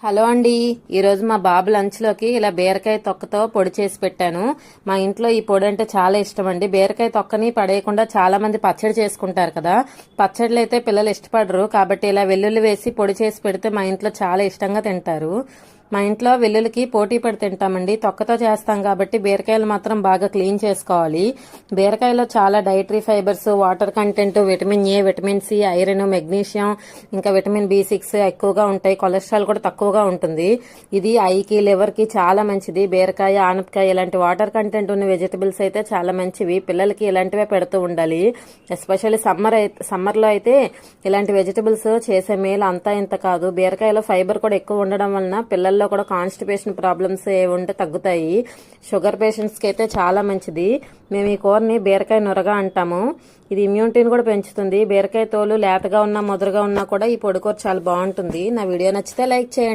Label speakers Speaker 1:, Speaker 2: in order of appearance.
Speaker 1: Hello అండి. ఈరోజు మా బాబు లంచ్లోకి ఇలా బీరకాయ తొక్కతో పొడి చేసి పెట్టాను. మా ఇంట్లో ఈ పొడి అంటే చాలా ఇష్టం అండి. బీరకాయ తొక్కని పడేయకుండా చాలా మంది పచ్చడి చేసుకుంటారు కదా. పచ్చడిలు అయితే పిల్లలు ఇష్టపడరు, కాబట్టి ఇలా వెల్లుల్లి వేసి పొడి చేసి పెడితే మా ఇంట్లో చాలా ఇష్టంగా తింటారు. మా ఇంట్లో వెల్లుల్లికి పోటీ పడి తింటామండి. తొక్కతో చేస్తాం కాబట్టి బీరకాయలు మాత్రం బాగా క్లీన్ చేసుకోవాలి. బీరకాయలో చాలా dietary fibres, water content, vitamin A, vitamin C, iron, magnesium, ఇంకా విటమిన్ B6 ఎక్కువగా ఉంటాయి. కొలెస్ట్రాల్ కూడా తక్కువగా ఉంటుంది. ఇది ఐకి, లివర్ కి చాలా మంచిది. బీరకాయ, ఆనపకాయ ఇలాంటి వాటర్ కంటెంట్ ఉన్న వెజిటబుల్స్ అయితే చాలా మంచివి. పిల్లలకి ఇలాంటివే పెడుతూ ఉండాలి. ఎస్పెషల్లీ సమ్మర్లో అయితే ఇలాంటి వెజిటబుల్స్ చేసే మేలు అంతా ఇంత కాదు. బీరకాయలో ఫైబర్ కూడా ఎక్కువ ఉండడం వలన పిల్లల్లో కూడా కాన్స్టిపేషన్ ప్రాబ్లమ్స్ ఏవి ఉంటే తగ్గుతాయి. షుగర్ పేషెంట్స్ కి అయితే చాలా మంచిది. మేము ఈ కూరని బీరకాయ నొరగా అంటాము. ఇది ఇమ్యూనిటీని కూడా పెంచుతుంది. బీరకాయ తోలు లేతగా ఉన్నా ముదరగా ఉన్నా కూడా ఈ పొడి కూర చాలా బాగుంటుంది. నా వీడియో నచ్చితే లైక్ చేయండి.